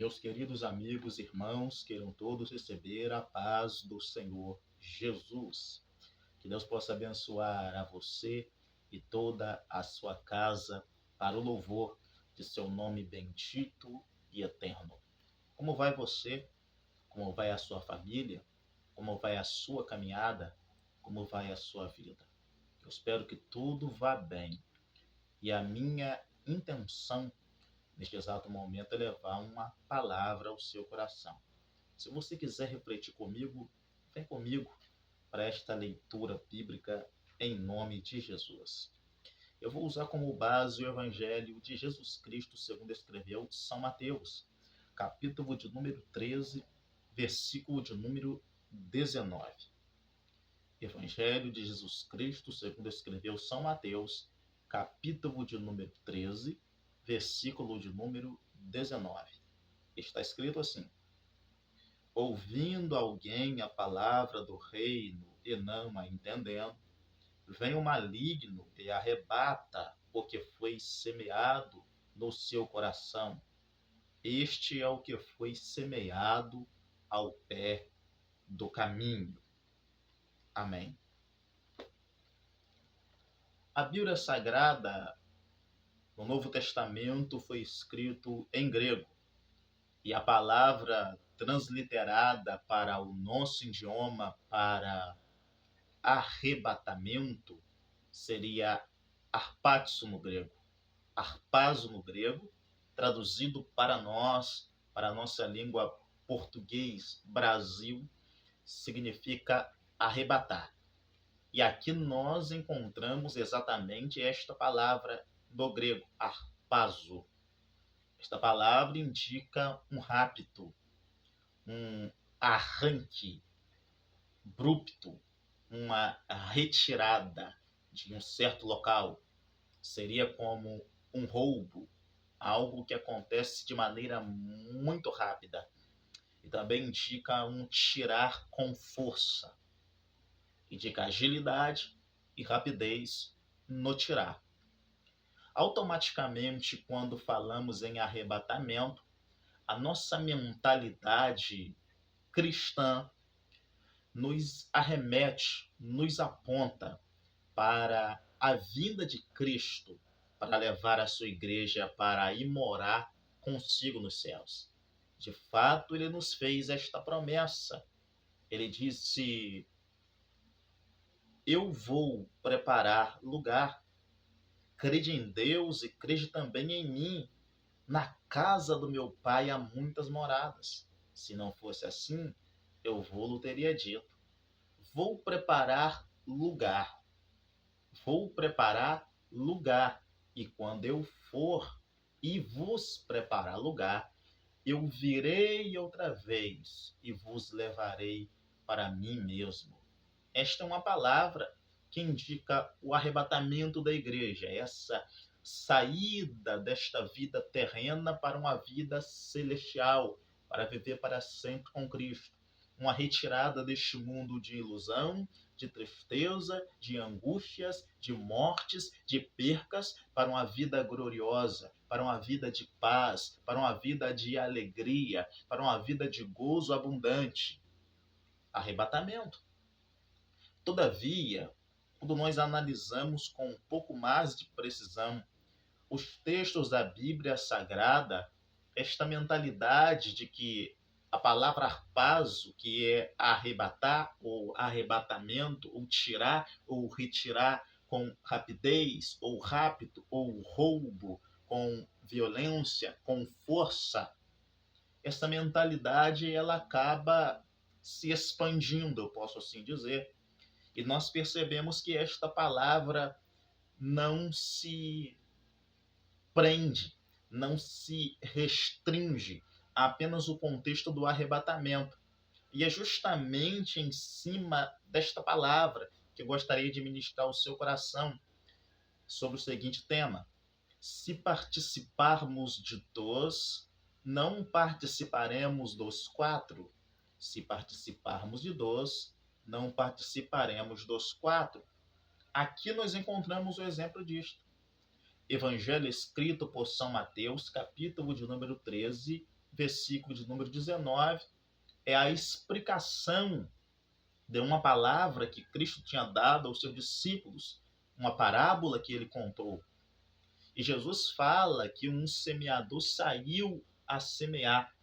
Meus queridos amigos, irmãos, queiram todos receber a paz do Senhor Jesus. Que Deus possa abençoar a você e toda a sua casa para o louvor de seu nome bendito e eterno. Como vai você? Como vai a sua família? Como vai a sua caminhada? Como vai a sua vida? Eu espero que tudo vá bem. E a minha intenção neste exato momento é levar uma palavra ao seu coração. Se você quiser refletir comigo, vem comigo para esta leitura bíblica em nome de Jesus. Eu vou usar como base o Evangelho de Jesus Cristo, segundo escreveu São Mateus, capítulo de número 13, versículo de número 19. Evangelho de Jesus Cristo, segundo escreveu São Mateus, capítulo de número 13, versículo de número 19. Está escrito assim: ouvindo alguém a palavra do reino e não a entendendo, vem o maligno e arrebata o que foi semeado no seu coração. Este é o que foi semeado ao pé do caminho. Amém. A Bíblia Sagrada, no Novo Testamento, foi escrito em grego. E a palavra transliterada para o nosso idioma, para arrebatamento, seria harpazo no grego. Harpazo no grego, traduzido para nós, para a nossa língua português, Brasil, significa arrebatar. E aqui nós encontramos exatamente esta palavra do grego, harpazo. Esta palavra indica um rapto, um arranque abrupto, uma retirada de um certo local. Seria como um roubo, algo que acontece de maneira muito rápida. E também indica um tirar com força. Indica agilidade e rapidez no tirar. Automaticamente, quando falamos em arrebatamento, a nossa mentalidade cristã nos arremete, nos aponta para a vinda de Cristo, para levar a sua igreja para ir morar consigo nos céus. De fato, ele nos fez esta promessa. Ele disse: eu vou preparar lugar. Crede em Deus e crede também em mim. Na casa do meu pai há muitas moradas. Se não fosse assim, eu vou-lo teria dito. Vou preparar lugar. Vou preparar lugar. E quando eu for e vos preparar lugar, eu virei outra vez e vos levarei para mim mesmo. Esta é uma palavra que indica o arrebatamento da igreja, essa saída desta vida terrena para uma vida celestial, para viver para sempre com Cristo. Uma retirada deste mundo de ilusão, de tristeza, de angústias, de mortes, de percas, para uma vida gloriosa, para uma vida de paz, para uma vida de alegria, para uma vida de gozo abundante. Arrebatamento. Todavia, quando nós analisamos com um pouco mais de precisão os textos da Bíblia Sagrada, esta mentalidade de que a palavra harpazo, que é arrebatar, ou arrebatamento, ou tirar, ou retirar com rapidez, ou rápido, ou roubo, com violência, com força, essa mentalidade ela acaba se expandindo, eu posso assim dizer. E nós percebemos que esta palavra não se prende, não se restringe a apenas o contexto do arrebatamento. E é justamente em cima desta palavra que eu gostaria de ministrar ao seu coração sobre o seguinte tema: se participarmos de dois, não participaremos dos quatro. Se participarmos de dois, não participaremos dos quatro. Aqui nós encontramos o exemplo disto. Evangelho escrito por São Mateus, capítulo de número 13, versículo de número 19 é a explicação de uma palavra que Cristo tinha dado aos seus discípulos, uma parábola que ele contou. E Jesus fala que um semeador saiu a semear.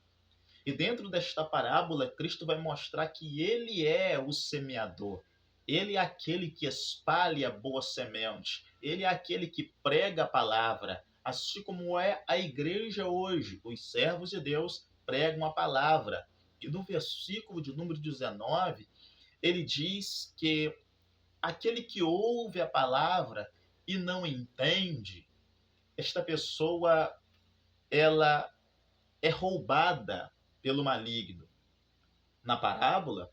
E dentro desta parábola, Cristo vai mostrar que ele é o semeador. Ele é aquele que espalha boa semente. Ele é aquele que prega a palavra. Assim como é a igreja hoje. Os servos de Deus pregam a palavra. E no versículo de número 19, ele diz que aquele que ouve a palavra e não entende, esta pessoa, ela é roubada pelo maligno. Na parábola,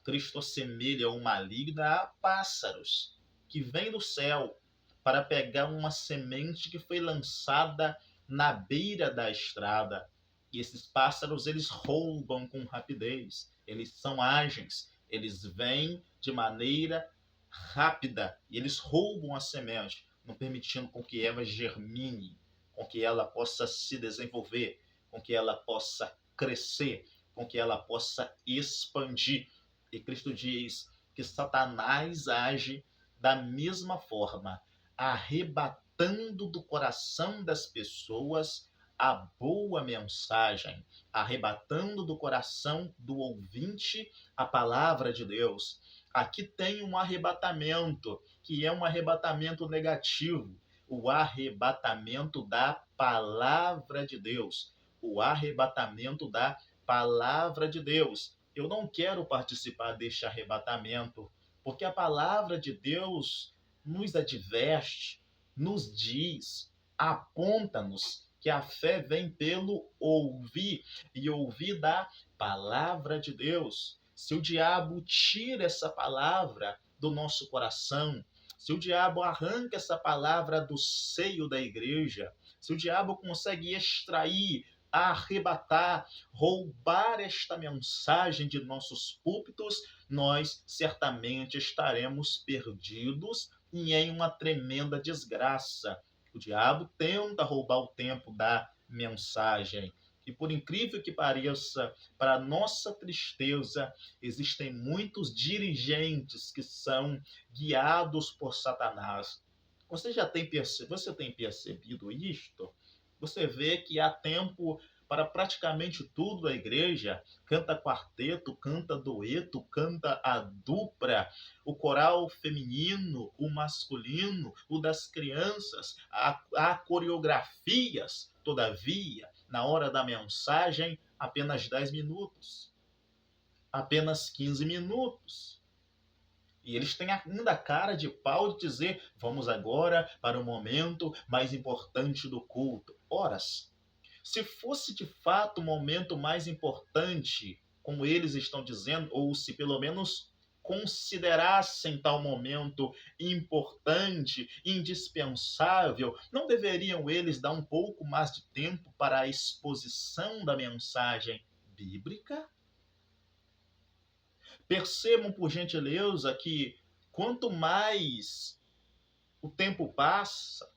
Cristo assemelha o maligno a pássaros que vêm do céu para pegar uma semente que foi lançada na beira da estrada. E esses pássaros, eles roubam com rapidez. Eles são ágeis. Eles vêm de maneira rápida e eles roubam a semente, não permitindo com que ela germine, com que ela possa se desenvolver, com que ela possa crescer, com que ela possa expandir. E Cristo diz que Satanás age da mesma forma, arrebatando do coração das pessoas a boa mensagem, arrebatando do coração do ouvinte a palavra de Deus. Aqui tem um arrebatamento, que é um arrebatamento negativo, o arrebatamento da palavra de Deus. O arrebatamento da palavra de Deus. Eu não quero participar deste arrebatamento, porque a palavra de Deus nos adverte, nos diz, aponta-nos que a fé vem pelo ouvir e ouvir da palavra de Deus. Se o diabo tira essa palavra do nosso coração, se o diabo arranca essa palavra do seio da igreja, se o diabo consegue extrair, arrebatar, roubar esta mensagem de nossos púlpitos, nós certamente estaremos perdidos e em uma tremenda desgraça. O diabo tenta roubar o tempo da mensagem. E por incrível que pareça, para nossa tristeza, existem muitos dirigentes que são guiados por Satanás. Você tem percebido isto? Você vê que há tempo para praticamente tudo a igreja, canta quarteto, canta dueto, canta a dupla, o coral feminino, o masculino, o das crianças, há coreografias, todavia, na hora da mensagem, apenas 10 minutos, apenas 15 minutos. E eles têm ainda a cara de pau de dizer, vamos agora para o momento mais importante do culto. Horas. Se fosse de fato o momento mais importante, como eles estão dizendo, ou se pelo menos considerassem tal momento importante, indispensável, não deveriam eles dar um pouco mais de tempo para a exposição da mensagem bíblica? Percebam, por gentileza, que quanto mais o tempo passa,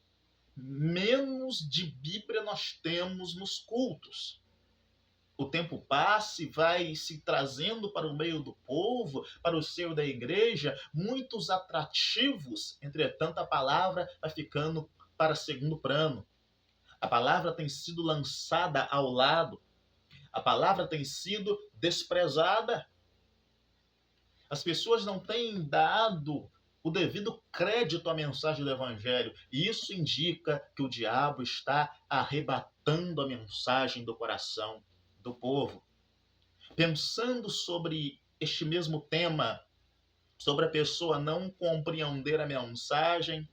menos de Bíblia nós temos nos cultos. O tempo passa e vai se trazendo para o meio do povo, para o seio da igreja, muitos atrativos, entretanto a palavra vai ficando para segundo plano. A palavra tem sido lançada ao lado, a palavra tem sido desprezada. As pessoas não têm dado o devido crédito à mensagem do Evangelho. E isso indica que o diabo está arrebatando a mensagem do coração do povo. Pensando sobre este mesmo tema, sobre a pessoa não compreender a mensagem,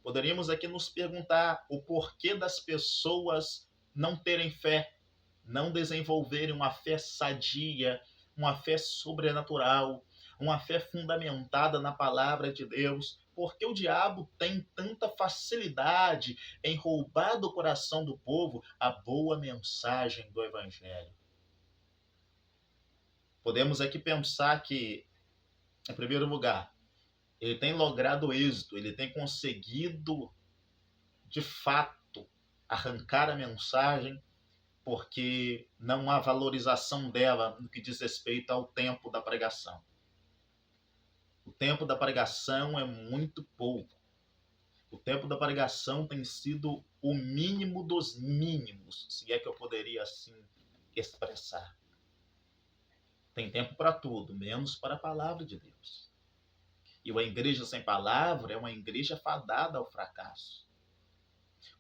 poderíamos aqui nos perguntar o porquê das pessoas não terem fé, não desenvolverem uma fé sadia, uma fé sobrenatural, uma fé fundamentada na palavra de Deus. Porque o diabo tem tanta facilidade em roubar do coração do povo a boa mensagem do Evangelho. Podemos aqui pensar que, em primeiro lugar, ele tem logrado êxito, ele tem conseguido, de fato, arrancar a mensagem porque não há valorização dela no que diz respeito ao tempo da pregação. O tempo da pregação é muito pouco. O tempo da pregação tem sido o mínimo dos mínimos, se é que eu poderia assim expressar. Tem tempo para tudo, menos para a palavra de Deus. E uma igreja sem palavra é uma igreja fadada ao fracasso.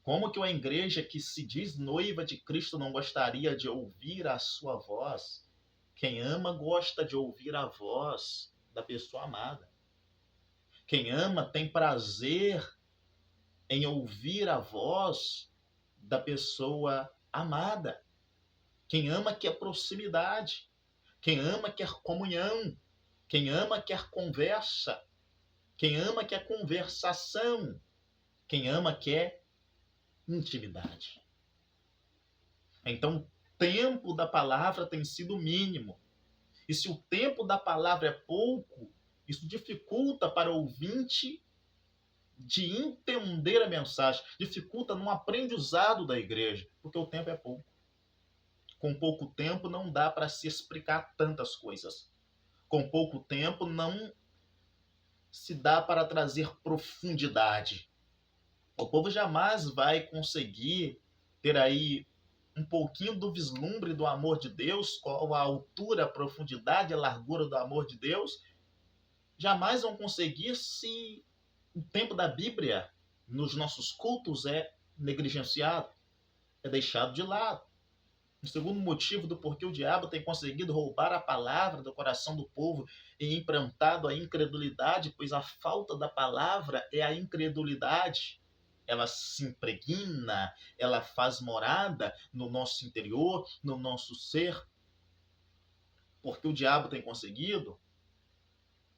Como que uma igreja que se diz noiva de Cristo não gostaria de ouvir a sua voz? Quem ama gosta de ouvir a voz da pessoa amada. Quem ama tem prazer em ouvir a voz da pessoa amada. Quem ama quer proximidade. Quem ama quer comunhão. Quem ama quer conversa. Quem ama quer conversação. Quem ama quer intimidade. Então, o tempo da palavra tem sido mínimo. E se o tempo da palavra é pouco, isso dificulta para o ouvinte de entender a mensagem, dificulta no aprendizado da igreja, porque o tempo é pouco. Com pouco tempo não dá para se explicar tantas coisas. Com pouco tempo não se dá para trazer profundidade. O povo jamais vai conseguir ter aí um pouquinho do vislumbre do amor de Deus, qual a altura, a profundidade, a largura do amor de Deus. Jamais vão conseguir se o tempo da Bíblia nos nossos cultos é negligenciado, é deixado de lado. O segundo motivo do porquê o diabo tem conseguido roubar a palavra do coração do povo e implantado a incredulidade, pois a falta da palavra é a incredulidade. Ela se impregna, ela faz morada no nosso interior, no nosso ser. Porque o diabo tem conseguido?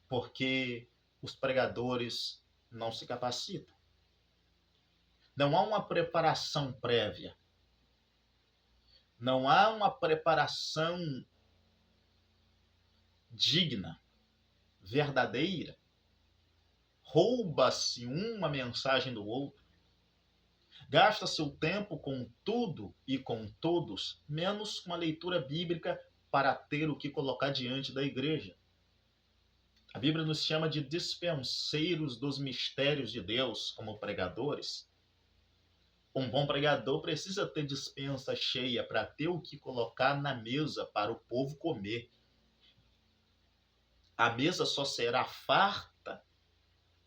Porque os pregadores não se capacitam. Não há uma preparação prévia. Não há uma preparação digna, verdadeira. Rouba-se uma mensagem do outro. Gasta seu tempo com tudo e com todos, menos com a leitura bíblica para ter o que colocar diante da igreja. A Bíblia nos chama de dispenseiros dos mistérios de Deus, como pregadores. Um bom pregador precisa ter dispensa cheia para ter o que colocar na mesa para o povo comer. A mesa só será farta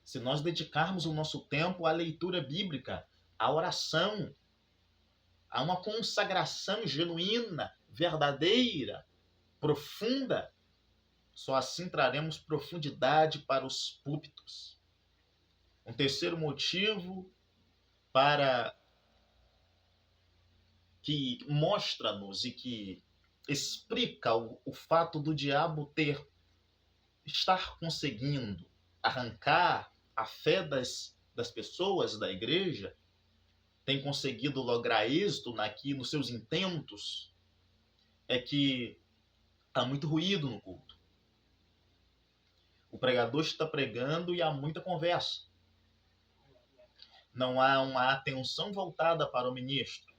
se nós dedicarmos o nosso tempo à leitura bíblica, à oração, a uma consagração genuína, verdadeira, profunda. Só assim traremos profundidade para os púlpitos. Um terceiro motivo para que mostra-nos e que explica o fato do diabo estar conseguindo arrancar a fé das pessoas da igreja, tem conseguido lograr êxito nos seus intentos, é que há muito ruído no culto. O pregador está pregando e há muita conversa. Não há uma atenção voltada para o ministro.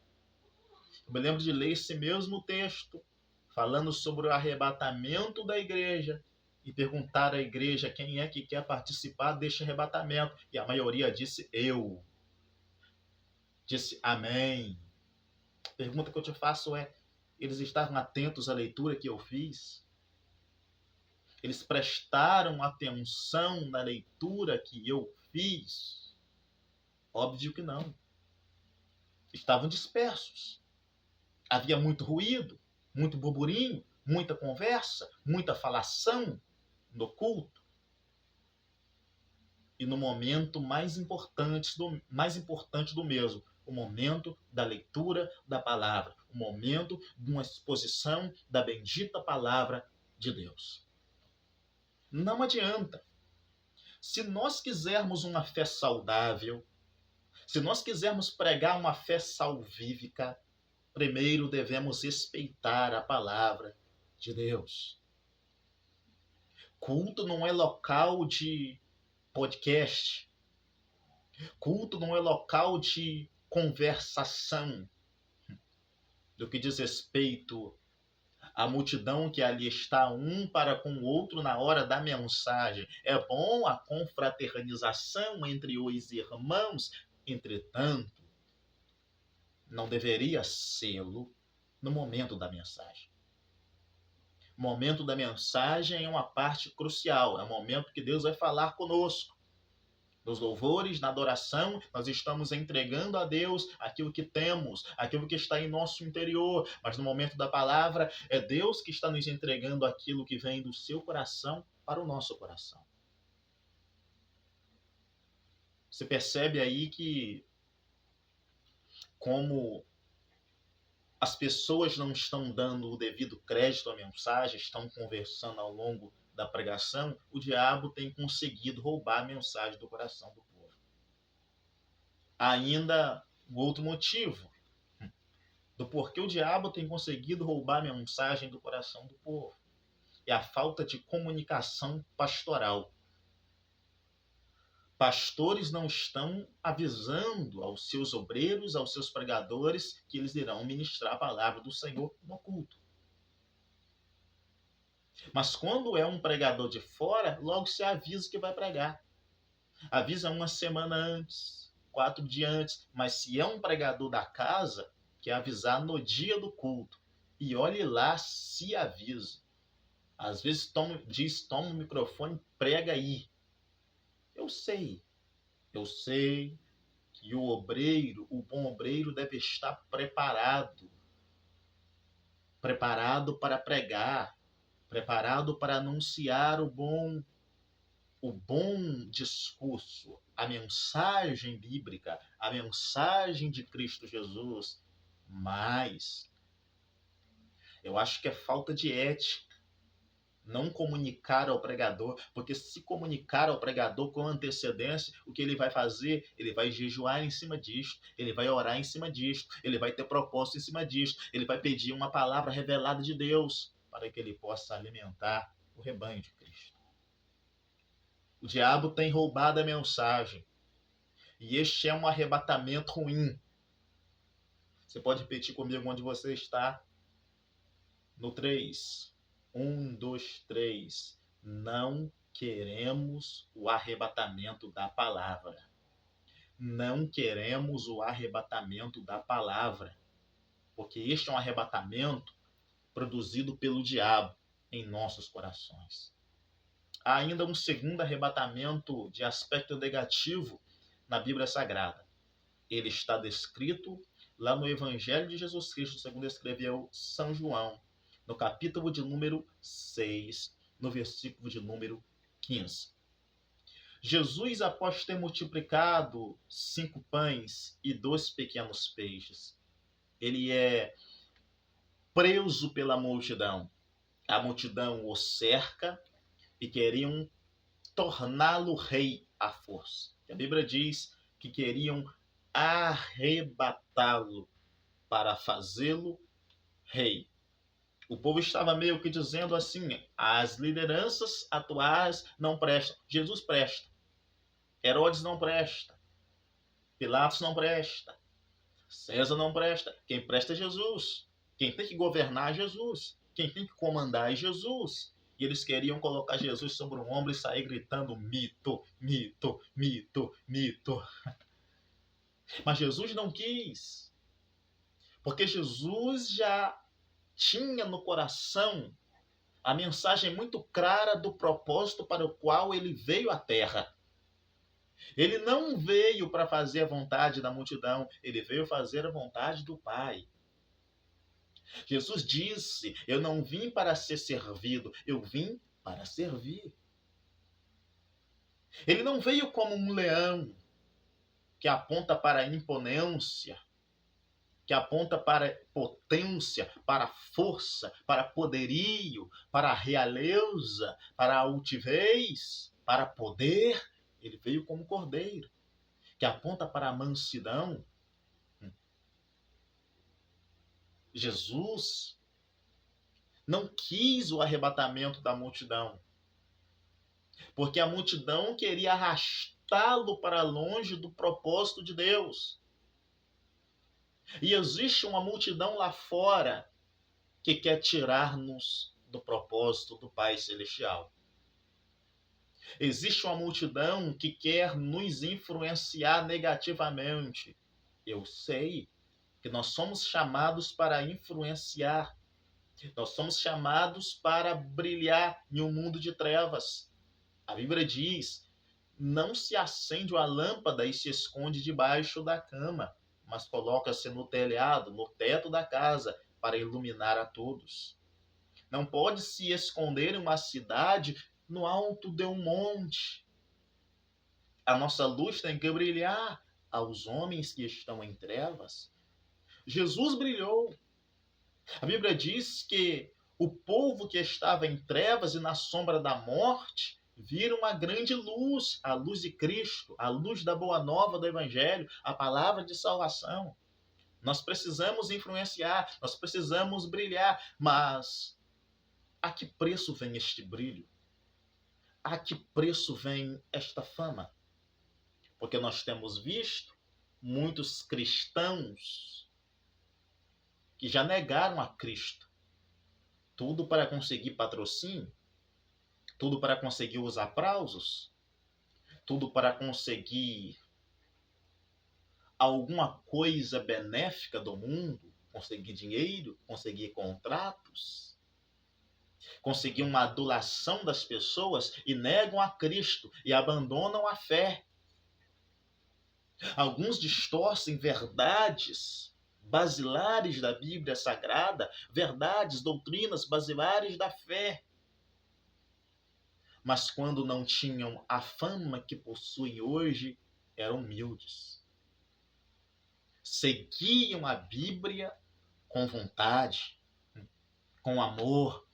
Eu me lembro de ler esse mesmo texto, falando sobre o arrebatamento da igreja, e perguntar à igreja quem é que quer participar deste arrebatamento. E a maioria disse eu. Disse amém. A pergunta que eu te faço é, eles estavam atentos à leitura que eu fiz? Eles prestaram atenção na leitura que eu fiz? Óbvio que não. Estavam dispersos. Havia muito ruído, muito burburinho, muita conversa, muita falação no culto. E no momento mais importante do mesmo, o momento da leitura da palavra, o momento de uma exposição da bendita palavra de Deus. Não adianta. Se nós quisermos uma fé saudável, se nós quisermos pregar uma fé salvífica, primeiro devemos respeitar a palavra de Deus. Culto não é local de podcast. Culto não é local de conversação. do que diz respeito à multidão que ali está um para com o outro na hora da mensagem. É bom a confraternização entre os irmãos, entretanto, não deveria sê-lo no momento da mensagem. O momento da mensagem é uma parte crucial, é o momento que Deus vai falar conosco. Nos louvores, na adoração, nós estamos entregando a Deus aquilo que temos, aquilo que está em nosso interior. Mas no momento da palavra, é Deus que está nos entregando aquilo que vem do seu coração para o nosso coração. Você percebe aí que, como as pessoas não estão dando o devido crédito à mensagem, estão conversando ao longo da pregação, o diabo tem conseguido roubar a mensagem do coração do povo. Ainda o outro motivo do porquê o diabo tem conseguido roubar a mensagem do coração do povo é a falta de comunicação pastoral. Pastores não estão avisando aos seus obreiros, aos seus pregadores, que eles irão ministrar a palavra do Senhor no culto. Mas quando é um pregador de fora, logo se avisa que vai pregar. Avisa uma semana antes, 4 dias antes. Mas se é um pregador da casa, quer avisar no dia do culto. E olhe lá se avisa. Às vezes toma o microfone, prega aí. Eu sei que o obreiro, o bom obreiro deve estar preparado para pregar, preparado para anunciar o bom discurso, a mensagem bíblica, a mensagem de Cristo Jesus. Mas eu acho que é falta de ética não comunicar ao pregador, porque se comunicar ao pregador com antecedência, o que ele vai fazer? Ele vai jejuar em cima disto, ele vai orar em cima disto, ele vai ter propósito em cima disto, ele vai pedir uma palavra revelada de Deus para que ele possa alimentar o rebanho de Cristo. O diabo tem roubado a mensagem, e este é um arrebatamento ruim. Você pode repetir comigo onde você está? No 3. 1, 2, 3. Não queremos o arrebatamento da palavra. Não queremos o arrebatamento da palavra. Porque este é um arrebatamento produzido pelo diabo em nossos corações. Há ainda um segundo arrebatamento de aspecto negativo na Bíblia Sagrada. Ele está descrito lá no Evangelho de Jesus Cristo, segundo escreveu São João, no capítulo de número 6, no versículo de número 15. Jesus, após ter multiplicado 5 pães e 2 pequenos peixes, ele é preso pela multidão. A multidão o cerca e queriam torná-lo rei à força. A Bíblia diz que queriam arrebatá-lo para fazê-lo rei. O povo estava meio que dizendo assim: as lideranças atuais não prestam. Jesus presta. Herodes não presta. Pilatos não presta. César não presta. Quem presta é Jesus. Quem tem que governar é Jesus. Quem tem que comandar é Jesus. E eles queriam colocar Jesus sobre um ombro e sair gritando mito, mito, mito, mito. Mas Jesus não quis. Porque Jesus já tinha no coração a mensagem muito clara do propósito para o qual ele veio à Terra. Ele não veio para fazer a vontade da multidão, ele veio fazer a vontade do Pai. Jesus disse: eu não vim para ser servido, eu vim para servir. Ele não veio como um leão que aponta para a imponência, que aponta para potência, para força, para poderio, para a realeza, para a altivez, para poder. Ele veio como cordeiro, que aponta para a mansidão. Jesus não quis o arrebatamento da multidão, porque a multidão queria arrastá-lo para longe do propósito de Deus. E existe uma multidão lá fora que quer tirar-nos do propósito do Pai Celestial. Existe uma multidão que quer nos influenciar negativamente. Eu sei que nós somos chamados para influenciar. Nós somos chamados para brilhar em um mundo de trevas. A Bíblia diz: não se acende uma lâmpada e se esconde debaixo da cama, mas coloca-se no telhado, no teto da casa, para iluminar a todos. Não pode se esconder em uma cidade no alto de um monte. A nossa luz tem que brilhar aos homens que estão em trevas. Jesus brilhou. A Bíblia diz que o povo que estava em trevas e na sombra da morte viram uma grande luz, a luz de Cristo, a luz da boa nova do Evangelho, a palavra de salvação. Nós precisamos influenciar, nós precisamos brilhar, mas a que preço vem este brilho? A que preço vem esta fama? Porque nós temos visto muitos cristãos que já negaram a Cristo. Tudo para conseguir patrocínio, tudo para conseguir os aplausos, tudo para conseguir alguma coisa benéfica do mundo, conseguir dinheiro, conseguir contratos, conseguir uma adulação das pessoas e negam a Cristo e abandonam a fé. Alguns distorcem verdades basilares da Bíblia Sagrada, verdades, doutrinas basilares da fé. Mas quando não tinham a fama que possuem hoje, eram humildes. Seguiam a Bíblia com vontade, com amor,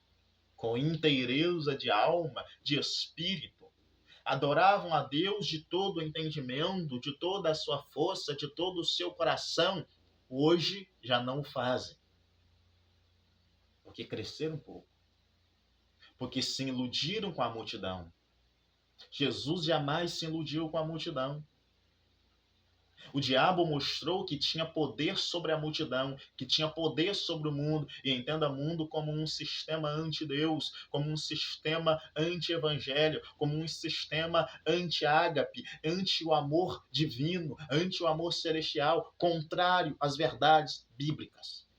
com inteireza de alma, de espírito. Adoravam a Deus de todo o entendimento, de toda a sua força, de todo o seu coração. Hoje já não o fazem. Porque cresceram um pouco. Porque se iludiram com a multidão. Jesus jamais se iludiu com a multidão. O diabo mostrou que tinha poder sobre a multidão, que tinha poder sobre o mundo, e entenda mundo como um sistema anti-Deus, como um sistema anti-evangelho, como um sistema anti-ágape, anti o amor divino, anti o amor celestial, contrário às verdades bíblicas.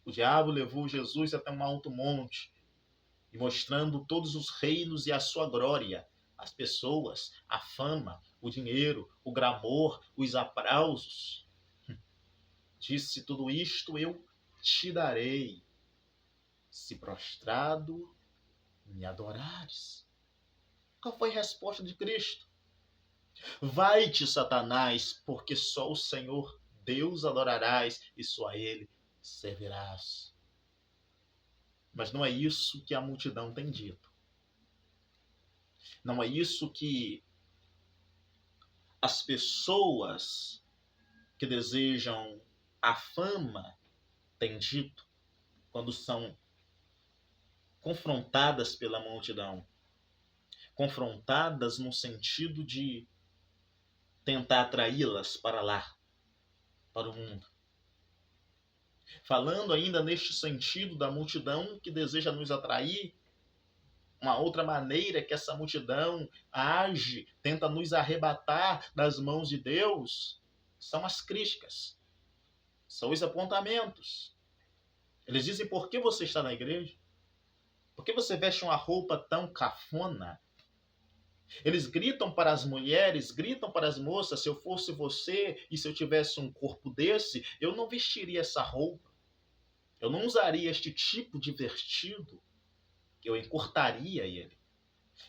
O diabo levou Jesus até um alto monte, e mostrando todos os reinos e a sua glória, as pessoas, a fama, o dinheiro, o glamour, os aplausos. Disse: tudo isto eu te darei, se prostrado me adorares. Qual foi a resposta de Cristo? Vai-te, Satanás, porque só o Senhor Deus adorarás e só a Ele servirás. Mas não é isso que a multidão tem dito. Não é isso que as pessoas que desejam a fama têm dito quando são confrontadas pela multidão. Confrontadas no sentido de tentar atraí-las para lá, para o mundo. Falando ainda neste sentido da multidão que deseja nos atrair, uma outra maneira que essa multidão age, tenta nos arrebatar das mãos de Deus, são as críticas, são os apontamentos. Eles dizem: por que você está na igreja? Por que você veste uma roupa tão cafona? Eles gritam para as mulheres, gritam para as moças: se eu fosse você e se eu tivesse um corpo desse, eu não vestiria essa roupa. Eu não usaria este tipo de vestido. Eu encurtaria ele.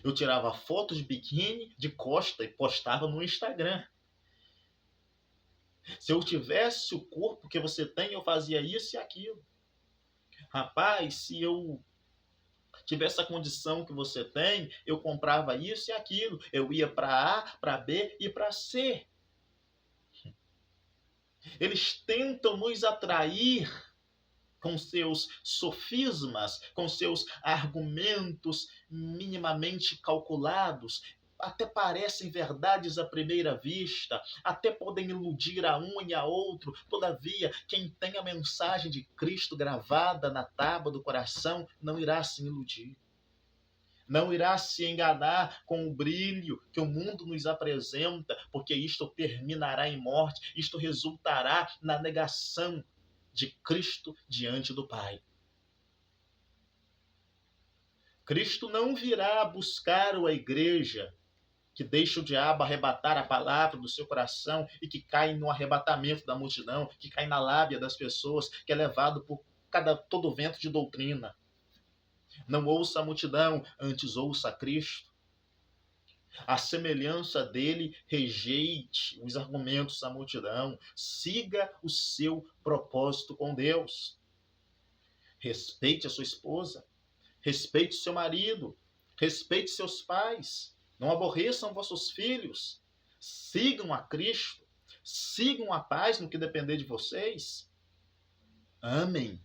Eu tirava fotos de biquíni, de costa e postava no Instagram. Se eu tivesse o corpo que você tem, eu fazia isso e aquilo. Rapaz, se eu tivesse a condição que você tem, eu comprava isso e aquilo. Eu ia para A, para B e para C. Eles tentam nos atrair com seus sofismas, com seus argumentos minimamente calculados. até parecem verdades à primeira vista, até podem iludir a um e a outro. Todavia, quem tem a mensagem de Cristo gravada na tábua do coração não irá se iludir. Não irá se enganar com o brilho que o mundo nos apresenta, porque isto terminará em morte, isto resultará na negação de Cristo diante do Pai. Cristo não virá buscar a igreja que deixa o diabo arrebatar a palavra do seu coração e que cai no arrebatamento da multidão, que cai na lábia das pessoas, que é levado por todo vento de doutrina. Não ouça a multidão, antes ouça a Cristo. À semelhança dele, rejeite os argumentos da multidão. Siga o seu propósito com Deus. Respeite a sua esposa. Respeite seu marido. Respeite seus pais. Não aborreçam vossos filhos. Sigam a Cristo. Sigam a paz no que depender de vocês. Amem.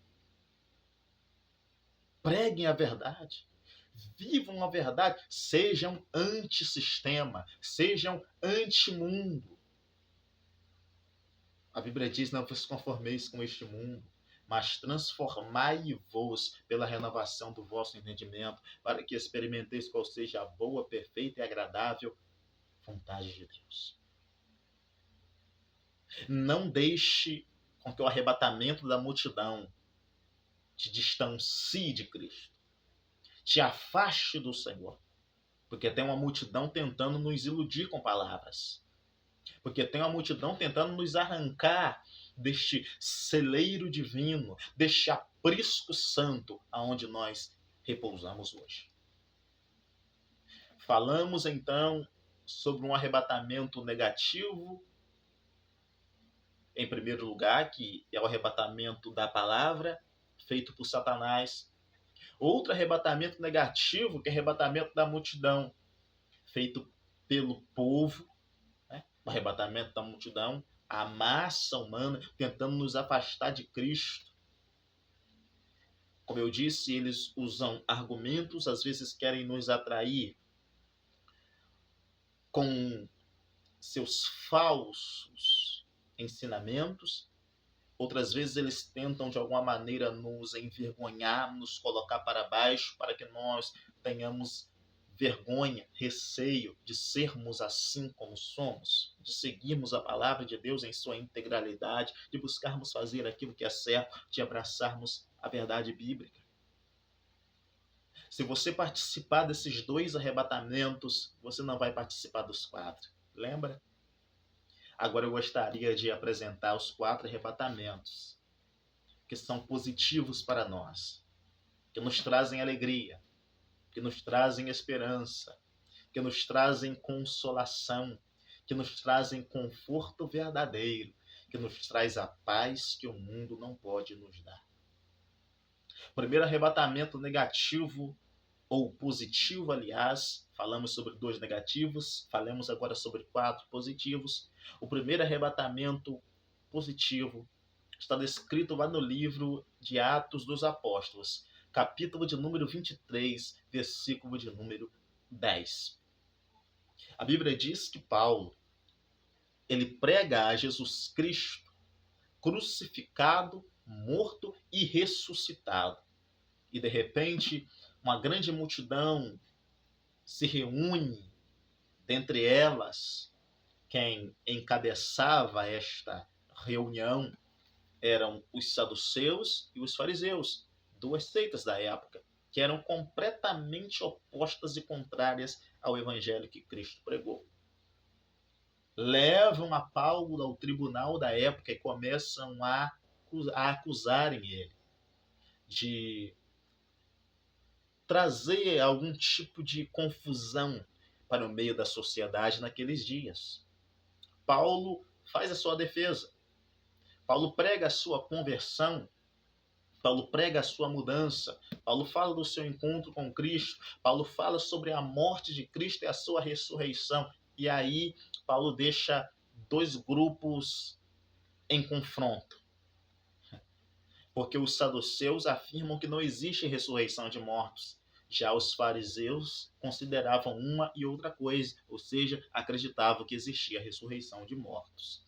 Preguem a verdade. Vivam a verdade. Sejam antissistema. Sejam antimundo. A Bíblia diz: não vos conformeis com este mundo, mas transformai-vos pela renovação do vosso entendimento, para que experimenteis qual seja a boa, perfeita e agradável vontade de Deus. Não deixe com que o arrebatamento da multidão te distancie de Cristo, te afaste do Senhor, porque tem uma multidão tentando nos iludir com palavras, porque tem uma multidão tentando nos arrancar deste celeiro divino, deste aprisco santo aonde nós repousamos hoje. Falamos então sobre um arrebatamento negativo, em primeiro lugar, que é o arrebatamento da palavra, feito por Satanás. Outro arrebatamento negativo, que é o arrebatamento da multidão, feito pelo povo, né? O arrebatamento da multidão, a massa humana tentando nos afastar de Cristo. Como eu disse, eles usam argumentos, às vezes querem nos atrair com seus falsos ensinamentos. Outras vezes eles tentam de alguma maneira nos envergonhar, nos colocar para baixo, para que nós tenhamos vergonha, receio de sermos assim como somos, de seguirmos a palavra de Deus em sua integralidade, de buscarmos fazer aquilo que é certo, de abraçarmos a verdade bíblica. Se você participar desses dois arrebatamentos, você não vai participar dos 4. Lembra? Agora eu gostaria de apresentar os 4 arrebatamentos que são positivos para nós, que nos trazem alegria, que nos trazem esperança, que nos trazem consolação, que nos trazem conforto verdadeiro, que nos traz a paz que o mundo não pode nos dar. Primeiro arrebatamento negativo ou positivo, aliás, falamos sobre 2 negativos, falamos agora sobre 4 positivos. O primeiro arrebatamento positivo está descrito lá no livro de Atos dos Apóstolos, capítulo de número 23, versículo de número 10. A Bíblia diz que Paulo, ele prega a Jesus Cristo crucificado, morto e ressuscitado. E de repente, uma grande multidão se reúne, dentre elas, quem encabeçava esta reunião eram os saduceus e os fariseus, 2 seitas da época, que eram completamente opostas e contrárias ao evangelho que Cristo pregou. Levam a Paulo ao tribunal da época e começam a acusarem ele de trazer algum tipo de confusão para o meio da sociedade naqueles dias. Paulo faz a sua defesa. Paulo prega a sua conversão. Paulo prega a sua mudança. Paulo fala do seu encontro com Cristo. Paulo fala sobre a morte de Cristo e a sua ressurreição. E aí, Paulo deixa 2 grupos em confronto. Porque os saduceus afirmam que não existe ressurreição de mortos. Já os fariseus consideravam uma e outra coisa, ou seja, acreditavam que existia a ressurreição de mortos.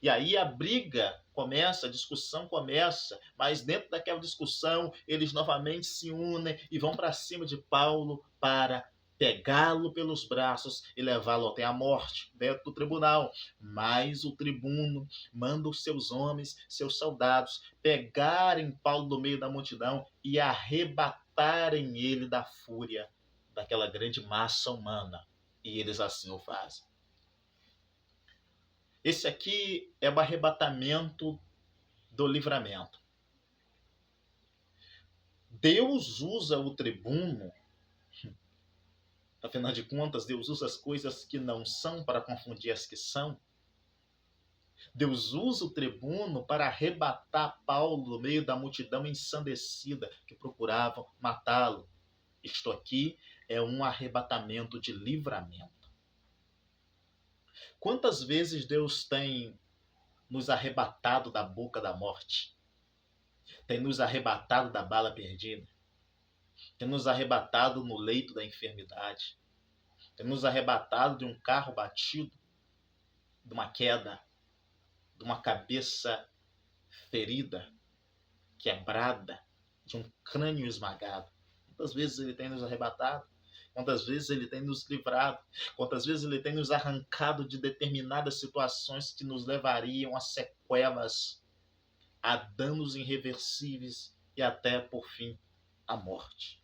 E aí a briga começa, a discussão começa, mas dentro daquela discussão eles novamente se unem e vão para cima de Paulo para pegá-lo pelos braços e levá-lo até a morte dentro do tribunal. Mas o tribuno manda os seus homens, seus soldados, pegarem Paulo do meio da multidão e arrebatarem ele da fúria daquela grande massa humana. E eles assim o fazem. Esse aqui é o arrebatamento do livramento. Deus usa o tribuno, afinal de contas, Deus usa as coisas que não são para confundir as que são. Deus usa o tribuno para arrebatar Paulo do meio da multidão ensandecida que procuravam matá-lo. Isto aqui é um arrebatamento de livramento. Quantas vezes Deus tem nos arrebatado da boca da morte? Tem nos arrebatado da bala perdida? Tem nos arrebatado no leito da enfermidade? Tem nos arrebatado de um carro batido, de uma queda, de uma cabeça ferida, quebrada, de um crânio esmagado? Quantas vezes Ele tem nos arrebatado? Quantas vezes Ele tem nos livrado? Quantas vezes Ele tem nos arrancado de determinadas situações que nos levariam a sequelas, a danos irreversíveis e até, por fim, a morte.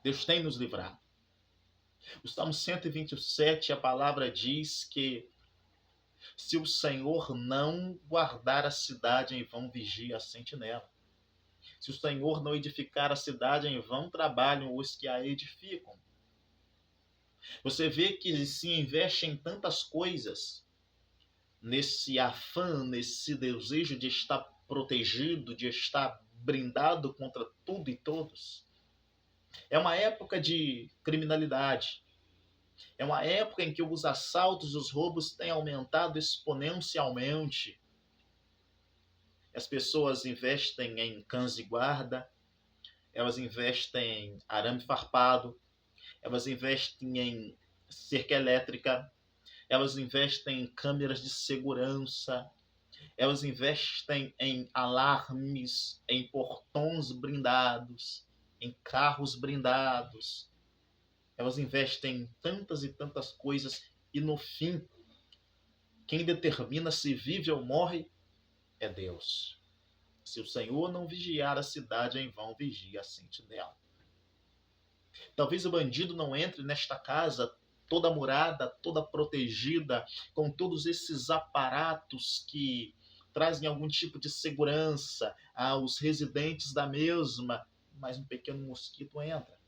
Deus tem nos livrado. O Salmo 127, a palavra diz que se o Senhor não guardar a cidade, em vão vigia a sentinela. Se o Senhor não edificar a cidade, em vão trabalham os que a edificam. Você vê que se investe em tantas coisas, nesse afã, nesse desejo de estar protegido, de estar blindado contra tudo e todos. É uma época de criminalidade. É uma época em que os assaltos e os roubos têm aumentado exponencialmente. As pessoas investem em cães de guarda, elas investem em arame farpado, elas investem em cerca elétrica, elas investem em câmeras de segurança, elas investem em alarmes, em portões blindados, em carros blindados. Elas investem em tantas e tantas coisas e, no fim, quem determina se vive ou morre é Deus. Se o Senhor não vigiar a cidade, em vão vigia a sentinela. Talvez o bandido não entre nesta casa toda murada, toda protegida, com todos esses aparatos que trazem algum tipo de segurança aos residentes da mesma, mas um pequeno mosquito entra.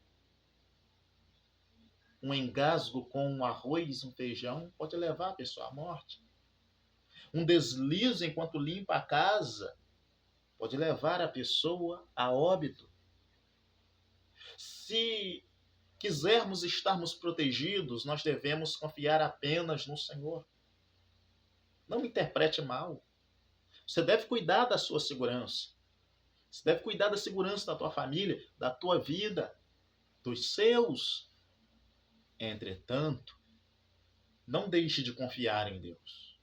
Um engasgo com um arroz, um feijão, pode levar a pessoa à morte. Um deslize enquanto limpa a casa pode levar a pessoa a óbito. Se quisermos estarmos protegidos, nós devemos confiar apenas no Senhor. Não me interprete mal. Você deve cuidar da sua segurança. Você deve cuidar da segurança da tua família, da tua vida, dos seus. Entretanto, não deixe de confiar em Deus.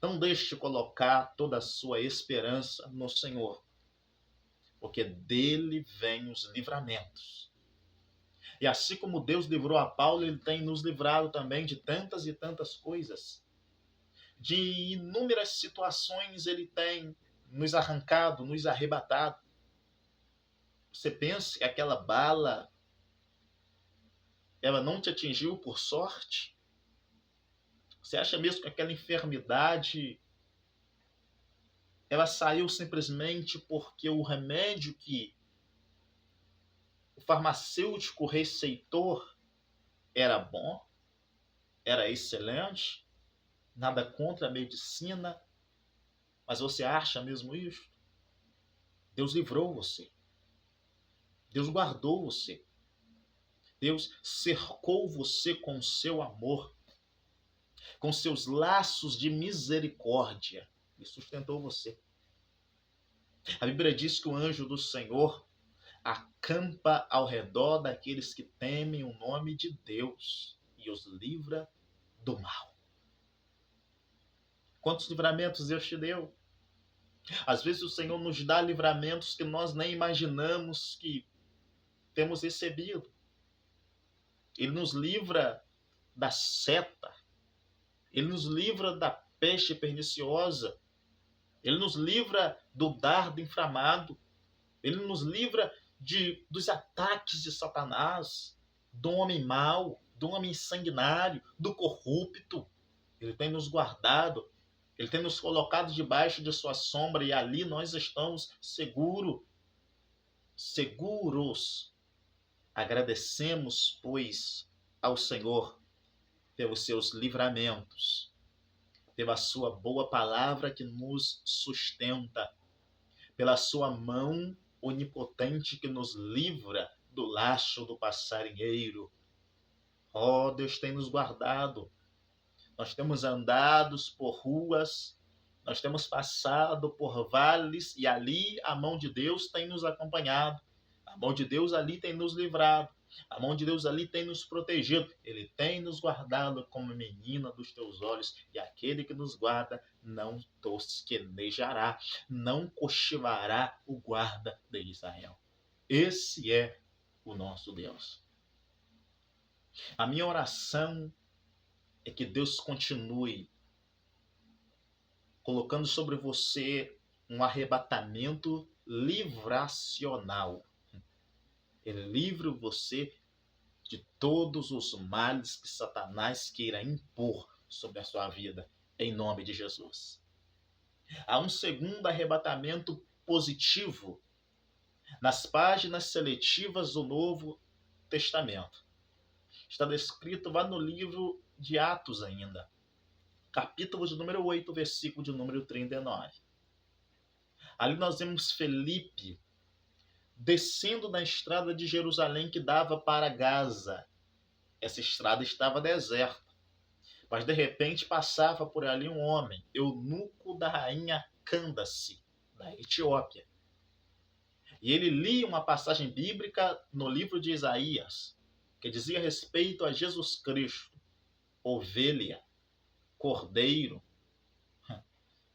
Não deixe de colocar toda a sua esperança no Senhor, porque dele vêm os livramentos. E assim como Deus livrou a Paulo, Ele tem nos livrado também de tantas e tantas coisas. De inúmeras situações Ele tem nos arrancado, nos arrebatado. Você pensa que aquela bala, ela não te atingiu por sorte? Você acha mesmo que aquela enfermidade, ela saiu simplesmente porque o remédio que o farmacêutico receitou era bom, era excelente? Nada contra a medicina, mas você acha mesmo isso? Deus livrou você. Deus guardou você. Deus cercou você com o seu amor, com seus laços de misericórdia e sustentou você. A Bíblia diz que o anjo do Senhor acampa ao redor daqueles que temem o nome de Deus e os livra do mal. Quantos livramentos Deus te deu? Às vezes o Senhor nos dá livramentos que nós nem imaginamos que temos recebido. Ele nos livra da seta, ele nos livra da peste perniciosa, ele nos livra do dardo inflamado, ele nos livra dos ataques de Satanás, do homem mau, do homem sanguinário, do corrupto. Ele tem nos guardado, ele tem nos colocado debaixo de sua sombra e ali nós estamos seguros. Agradecemos, pois, ao Senhor pelos seus livramentos, pela sua boa palavra que nos sustenta, pela sua mão onipotente que nos livra do laço do passarinheiro. Oh, Deus tem nos guardado. Nós temos andado por ruas, nós temos passado por vales e ali a mão de Deus tem nos acompanhado. A mão de Deus ali tem nos livrado. A mão de Deus ali tem nos protegido. Ele tem nos guardado como menina dos teus olhos. E aquele que nos guarda não tosquenejará, não cochilará o guarda de Israel. Esse é o nosso Deus. A minha oração é que Deus continue colocando sobre você um arrebatamento livracional. Ele livra você de todos os males que Satanás queira impor sobre a sua vida, em nome de Jesus. Há um segundo arrebatamento positivo nas páginas seletivas do Novo Testamento. Está descrito lá no livro de Atos ainda, capítulo de número 8, versículo de número 39. Ali nós vemos Felipe descendo na estrada de Jerusalém que dava para Gaza. Essa estrada estava deserta, mas de repente passava por ali um homem, eunuco da rainha Cândace, da Etiópia. E ele lia uma passagem bíblica no livro de Isaías, que dizia respeito a Jesus Cristo, ovelha, cordeiro,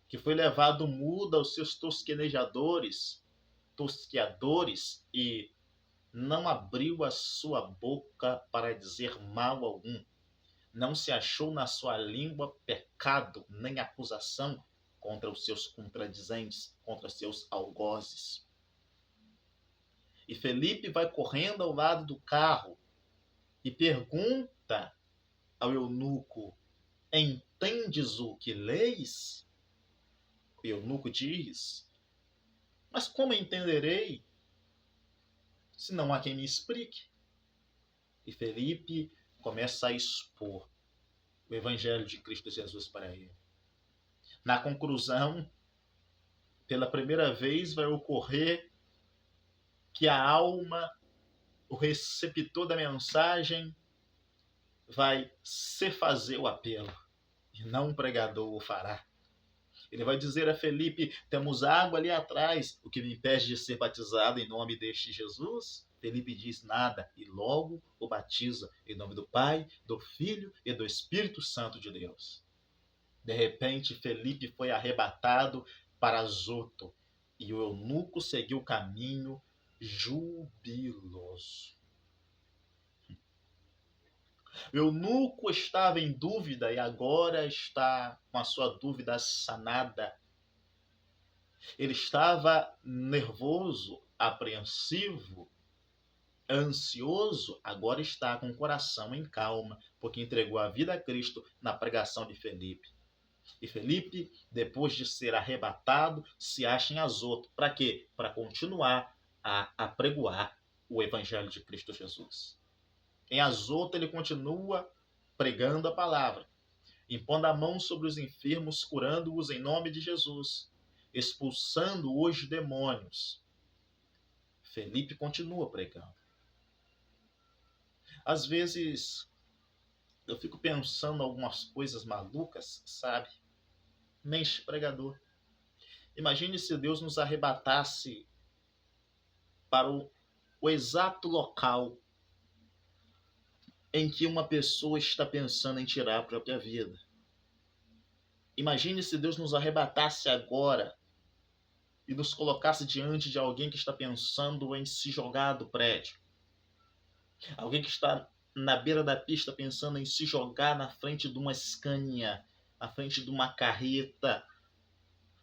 que foi levado mudo aos seus tosqueadores, e não abriu a sua boca para dizer mal algum. Não se achou na sua língua pecado nem acusação contra os seus contradizentes, contra seus algozes. E Felipe vai correndo ao lado do carro e pergunta ao eunuco: entendes o que leis? O eunuco diz: mas como entenderei se não há quem me explique? E Felipe começa a expor o Evangelho de Cristo Jesus para ele. Na conclusão, pela primeira vez vai ocorrer que a alma, o receptor da mensagem, vai se fazer o apelo, e não o pregador o fará. Ele vai dizer a Felipe: temos água ali atrás, o que me impede de ser batizado em nome deste Jesus? Felipe diz: nada, e logo o batiza em nome do Pai, do Filho e do Espírito Santo de Deus. De repente, Felipe foi arrebatado para Azoto, e o eunuco seguiu o caminho jubiloso. O eunuco estava em dúvida e agora está com a sua dúvida sanada. Ele estava nervoso, apreensivo, ansioso, agora está com o coração em calma, porque entregou a vida a Cristo na pregação de Felipe. E Felipe, depois de ser arrebatado, se acha em Azoto. Para quê? Para continuar a apregoar o Evangelho de Cristo Jesus. Em Azoto ele continua pregando a palavra, impondo a mão sobre os enfermos, curando-os em nome de Jesus, expulsando os demônios. Felipe continua pregando. Às vezes eu fico pensando algumas coisas malucas, sabe? Mente pregador. Imagine se Deus nos arrebatasse para o o exato local em que uma pessoa está pensando em tirar a própria vida. Imagine se Deus nos arrebatasse agora e nos colocasse diante de alguém que está pensando em se jogar do prédio. Alguém que está na beira da pista pensando em se jogar na frente de uma Scania, na frente de uma carreta.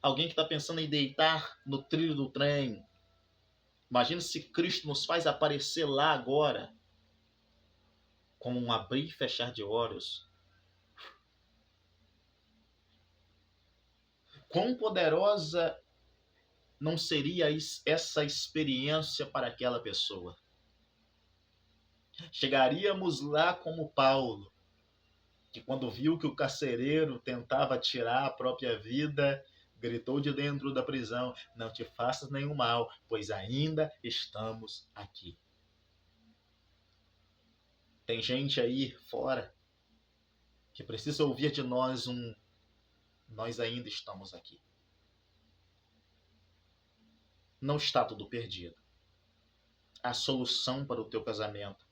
Alguém que está pensando em deitar no trilho do trem. Imagine se Cristo nos faz aparecer lá agora, como um abrir e fechar de olhos. Quão poderosa não seria essa experiência para aquela pessoa? Chegaríamos lá como Paulo, que quando viu que o carcereiro tentava tirar a própria vida, gritou de dentro da prisão: não te faças nenhum mal, pois ainda estamos aqui. Tem gente aí fora que precisa ouvir de nós nós ainda estamos aqui. Não está tudo perdido. Há solução para o teu casamento,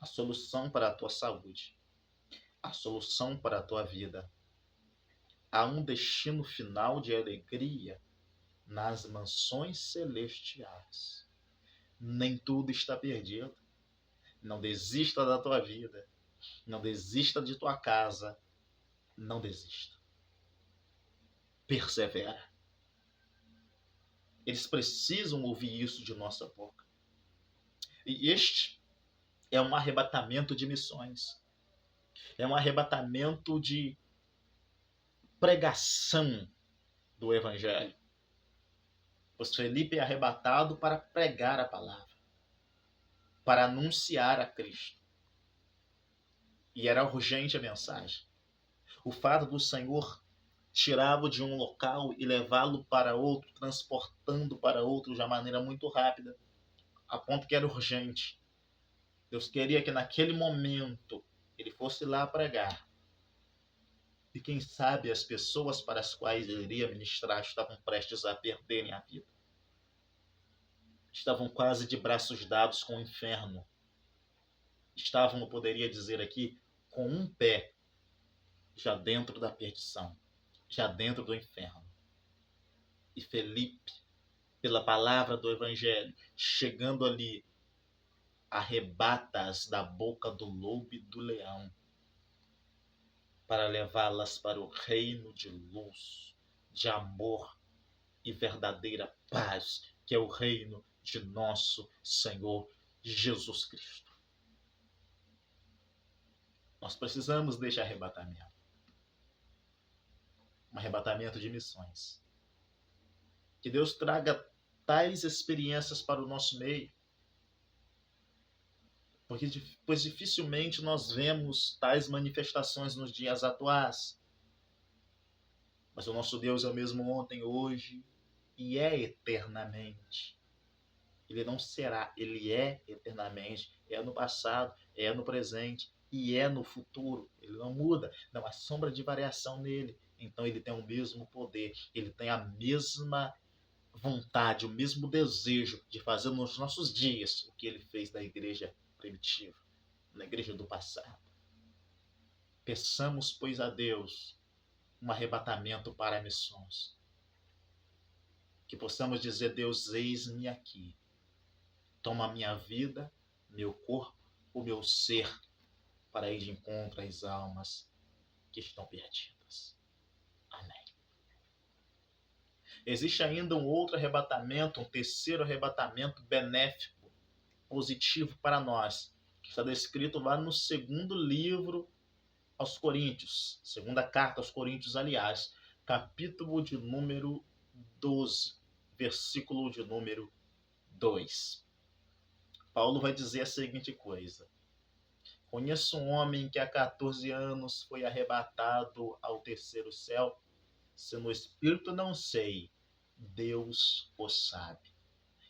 há solução para a tua saúde, há solução para a tua vida. Há um destino final de alegria nas mansões celestiais. Nem tudo está perdido. Não desista da tua vida. Não desista de tua casa. Não desista. Persevera. Eles precisam ouvir isso de nossa boca. E este é um arrebatamento de missões. É um arrebatamento de pregação do Evangelho. Pois Felipe é arrebatado para pregar a palavra, para anunciar a Cristo. E era urgente a mensagem. O fato do Senhor tirá-lo de um local e levá-lo para outro, transportando para outro de uma maneira muito rápida, a ponto que era urgente. Deus queria que naquele momento ele fosse lá pregar. E quem sabe as pessoas para as quais ele iria ministrar estavam prestes a perderem a vida. Estavam quase de braços dados com o inferno. Estavam, eu poderia dizer aqui, com um pé já dentro da perdição, já dentro do inferno. E Felipe, pela palavra do Evangelho, chegando ali, arrebata-as da boca do lobo e do leão, para levá-las para o reino de luz, de amor e verdadeira paz, que é o reino de nosso Senhor Jesus Cristo. Nós precisamos deste arrebatamento. Um arrebatamento de missões. Que Deus traga tais experiências para o nosso meio. Pois dificilmente nós vemos tais manifestações nos dias atuais. Mas o nosso Deus é o mesmo ontem, hoje e é eternamente. Ele não será, ele é eternamente. É no passado, é no presente e é no futuro. Ele não muda, não há sombra de variação nele. Então ele tem o mesmo poder, ele tem a mesma vontade, o mesmo desejo de fazer nos nossos dias o que ele fez na igreja primitiva, na igreja do passado. Peçamos, pois, a Deus um arrebatamento para missões. Que possamos dizer: Deus, eis-me aqui. Toma a minha vida, meu corpo, o meu ser, para ir de encontro às almas que estão perdidas. Amém. Existe ainda um outro arrebatamento, um terceiro arrebatamento benéfico, positivo para nós, que está descrito lá no segundo livro aos Coríntios, segunda carta aos Coríntios, aliás, capítulo de número 12, versículo de número 2. Paulo vai dizer a seguinte coisa: conheço um homem que há 14 anos foi arrebatado ao terceiro céu, se no espírito não sei, Deus o sabe.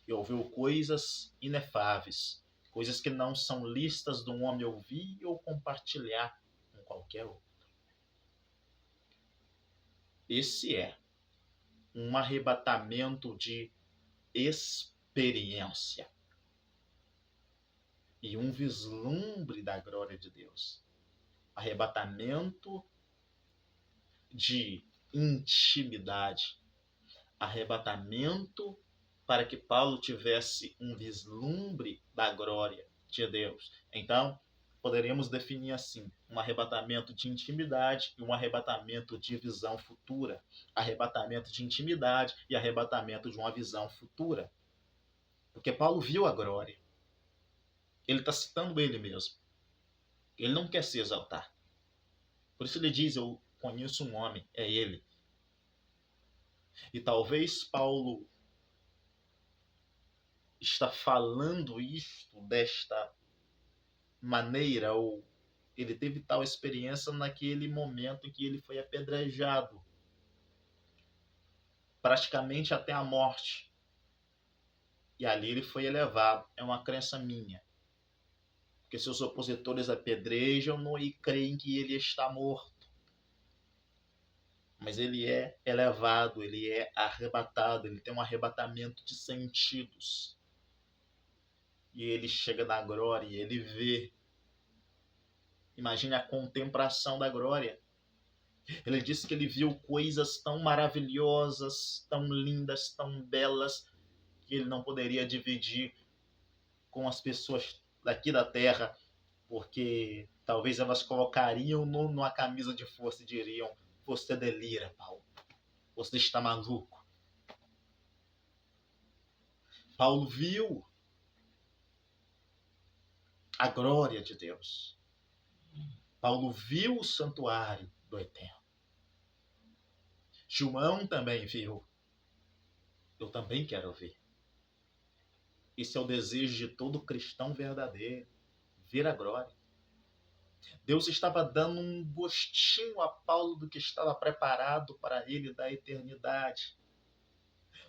E ouviu coisas inefáveis, coisas que não são listas de um homem ouvir ou compartilhar com qualquer outro. Esse é um arrebatamento de experiência. e um vislumbre da glória de Deus. Arrebatamento de intimidade. Arrebatamento para que Paulo tivesse um vislumbre da glória de Deus. Então, poderíamos definir assim: um arrebatamento de intimidade e um arrebatamento de visão futura. Arrebatamento de intimidade e arrebatamento de uma visão futura. Porque Paulo viu a glória. Ele está citando ele mesmo. Ele não quer se exaltar. Por isso ele diz: eu conheço um homem, é ele. E talvez Paulo está falando isto desta maneira, ou ele teve tal experiência naquele momento em que ele foi apedrejado, praticamente até a morte. E ali ele foi elevado. É uma crença minha. Porque seus opositores apedrejam-no e creem que ele está morto. Mas ele é elevado, ele é arrebatado, ele tem um arrebatamento de sentidos. E ele chega na glória e ele vê. Imagine a contemplação da glória. Ele disse que ele viu coisas tão maravilhosas, tão lindas, tão belas, que ele não poderia dividir com as pessoas daqui da terra, porque talvez elas colocariam numa camisa de força e diriam: você delira, Paulo. Você está maluco. Paulo viu a glória de Deus. Paulo viu o santuário do Eterno. João também viu. Eu também quero ver. Esse é o desejo de todo cristão verdadeiro. Ver a glória. Deus estava dando um gostinho a Paulo do que estava preparado para ele da eternidade.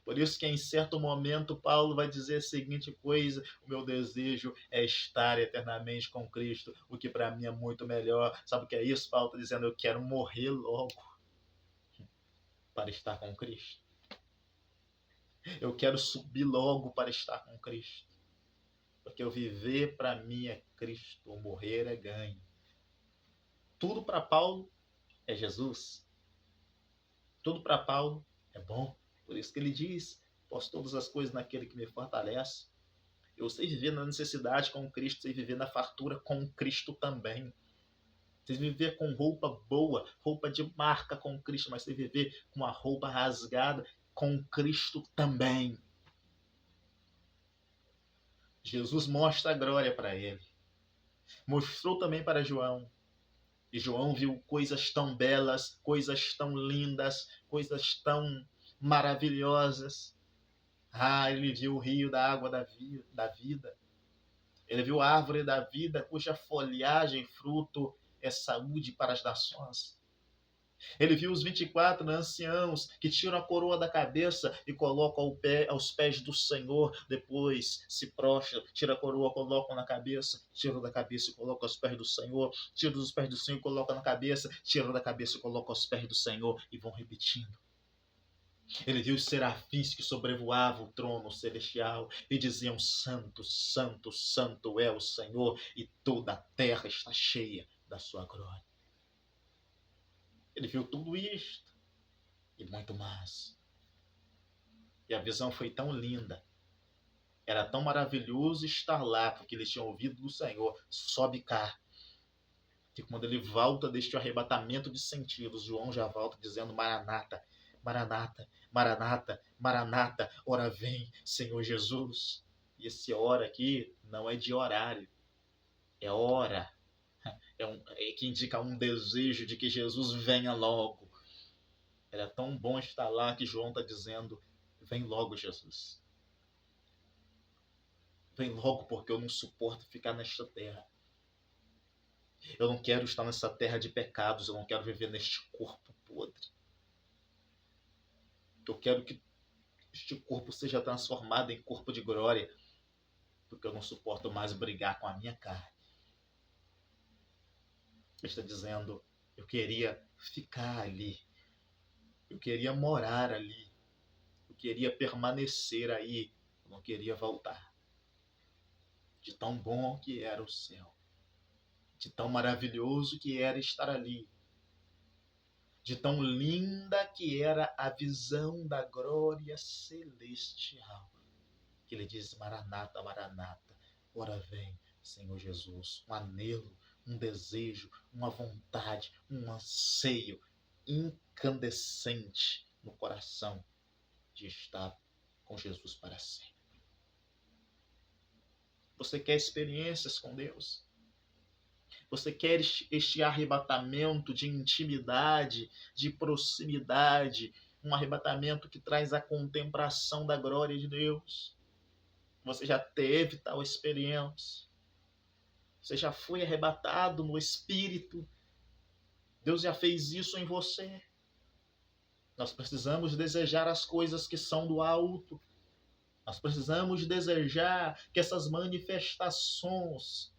Por isso que em certo momento Paulo vai dizer a seguinte coisa: o meu desejo é estar eternamente com Cristo, o que para mim é muito melhor. Sabe o que é isso? Paulo está dizendo: eu quero morrer logo para estar com Cristo. Eu quero subir logo para estar com Cristo. Porque o viver para mim é Cristo, o morrer é ganho. Tudo para Paulo é Jesus. Tudo para Paulo é bom. Por isso que ele diz: posso todas as coisas naquele que me fortalece. Eu sei viver na necessidade com Cristo, sei viver na fartura com Cristo também. Sei viver com roupa boa, roupa de marca com Cristo, mas sei viver com a roupa rasgada com Cristo também. Jesus mostra a glória para ele. Mostrou também para João. E João viu coisas tão belas, coisas tão lindas, coisas tão maravilhosas. Ele viu o rio da água da vida. Ele viu a árvore da vida, cuja folhagem e fruto é saúde para as nações. Ele viu os 24 anciãos que tiram a coroa da cabeça e colocam aos pés do Senhor. Depois se prostram, tiram a coroa, colocam na cabeça, tiram da cabeça e colocam aos pés do Senhor. Tiram dos pés do Senhor e colocam na cabeça, tiram da cabeça e colocam aos pés do Senhor, e vão repetindo. Ele viu os serafins que sobrevoavam o trono celestial e diziam: santo, santo, santo é o Senhor, e toda a terra está cheia da sua glória. Ele viu tudo isto e muito mais. E a visão foi tão linda. Era tão maravilhoso estar lá, porque eles tinham ouvido do Senhor: sobe cá. Que quando ele volta deste arrebatamento de sentidos, João já volta dizendo: Maranata, Maranata, Maranata, Maranata, ora vem, Senhor Jesus. E esse hora aqui não é de horário, é hora. É que indica um desejo de que Jesus venha logo. Era tão bom estar lá que João está dizendo: vem logo, Jesus. Vem logo, porque eu não suporto ficar nesta terra. Eu não quero estar nessa terra de pecados, eu não quero viver neste corpo podre. Eu quero que este corpo seja transformado em corpo de glória, porque eu não suporto mais brigar com a minha carne. Ele está dizendo: eu queria ficar ali, eu queria morar ali, eu queria permanecer aí, eu não queria voltar. de tão bom que era o céu, de tão maravilhoso que era estar ali, de tão linda que era a visão da glória celestial. Que ele diz: Maranata, Maranata, ora vem, Senhor Jesus. Um anelo, um desejo, uma vontade, um anseio incandescente no coração de estar com Jesus para sempre. Você quer experiências com Deus? Você quer este arrebatamento de intimidade, de proximidade, um arrebatamento que traz a contemplação da glória de Deus? Você já teve tal experiência? Você já foi arrebatado no Espírito? Deus já fez isso em você? Nós precisamos desejar as coisas que são do alto. Nós precisamos desejar que essas manifestações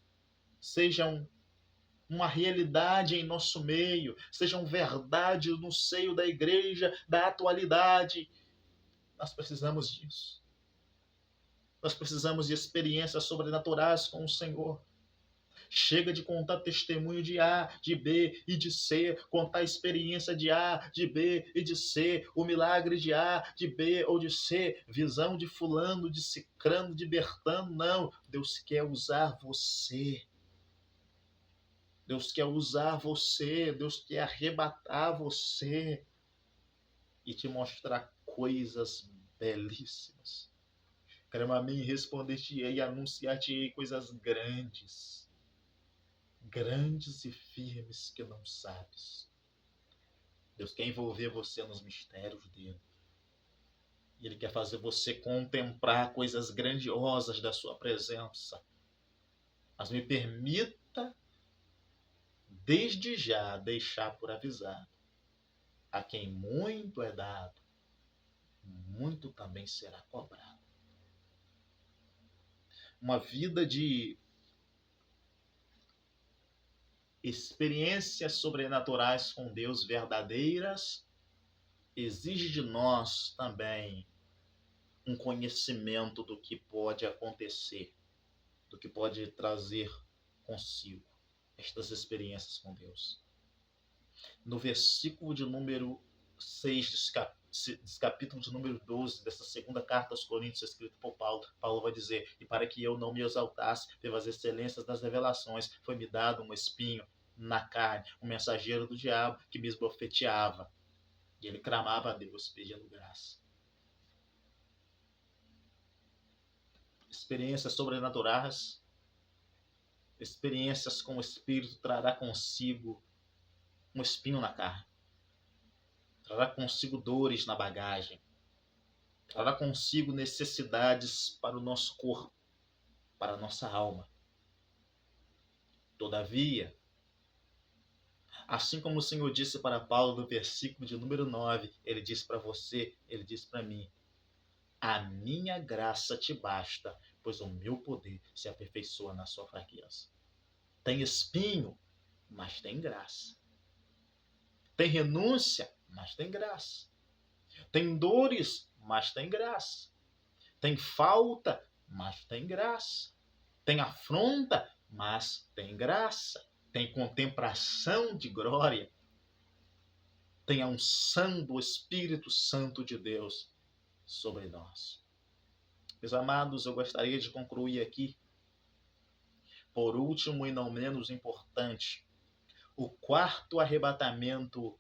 sejam uma realidade em nosso meio, sejam verdade no seio da igreja, da atualidade. Nós precisamos disso. Nós precisamos de experiências sobrenaturais com o Senhor. Chega de contar testemunho de A, de B e de C, contar a experiência de A, de B e de C, o milagre de A, de B ou de C, visão de fulano, de cicrano, de bertano. Não, Deus quer usar você. Deus quer usar você, Deus quer arrebatar você e te mostrar coisas belíssimas. Clama a mim, responder-te-ei e anunciar-te-ei coisas grandes e firmes que não sabes. Deus quer envolver você nos mistérios dele. E ele quer fazer você contemplar coisas grandiosas da sua presença. Mas me permita, desde já, deixar por avisado: a quem muito é dado, muito também será cobrado. Uma vida de experiências sobrenaturais com Deus verdadeiras exige de nós também um conhecimento do que pode acontecer, do que pode trazer consigo estas experiências com Deus. No versículo de número 6, capítulo de número 12, dessa segunda carta aos Coríntios, escrita por Paulo, Paulo vai dizer: e para que eu não me exaltasse pelas excelências das revelações, foi-me dado um espinho na carne, um mensageiro do diabo que me esbofeteava. E ele clamava a Deus, pedindo graça. Experiências sobrenaturais, experiências com o Espírito trará consigo um espinho na carne, trará consigo dores na bagagem, trará consigo necessidades para o nosso corpo, para a nossa alma. Todavia, assim como o Senhor disse para Paulo no versículo de número 9, ele diz para você, ele diz para mim: a minha graça te basta, pois o meu poder se aperfeiçoa na sua fraqueza. Tem espinho, mas tem graça. Tem renúncia, mas tem graça. Tem dores, mas tem graça. Tem falta, mas tem graça. Tem afronta, mas tem graça. Tem contemplação de glória. Tem a unção do Espírito Santo de Deus sobre nós. Meus amados, eu gostaria de concluir aqui, por último e não menos importante, o quarto arrebatamento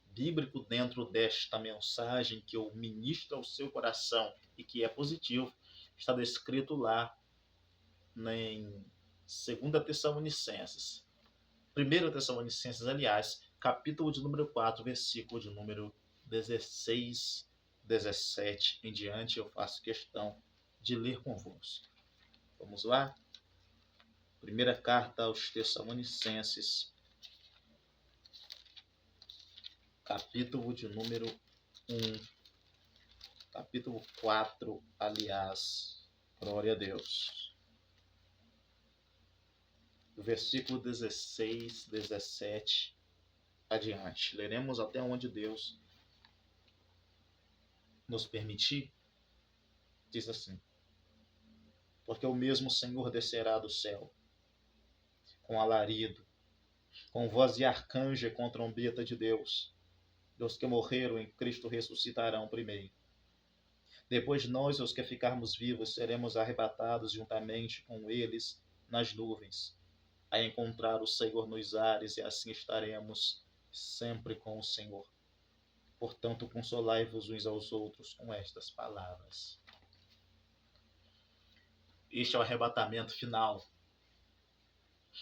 bíblico dentro desta mensagem que eu ministro ao seu coração e que é positivo, está descrito lá em 2 Tessalonicenses. 1 Tessalonicenses, aliás, capítulo de número 4, versículo de número 16, 17 em diante, eu faço questão de ler convosco. Vamos lá? Primeira carta aos Tessalonicenses, capítulo de número 1, capítulo 4, aliás, glória a Deus. Do versículo 16, 17 adiante. Leremos até onde Deus nos permitir. Diz assim: porque o mesmo Senhor descerá do céu, com alarido, com voz de arcanjo e com trombeta de Deus. Os que morreram em Cristo ressuscitarão primeiro. Depois nós, os que ficarmos vivos, seremos arrebatados juntamente com eles nas nuvens, a encontrar o Senhor nos ares, e assim estaremos sempre com o Senhor. Portanto, consolai-vos uns aos outros com estas palavras. Este é o arrebatamento final,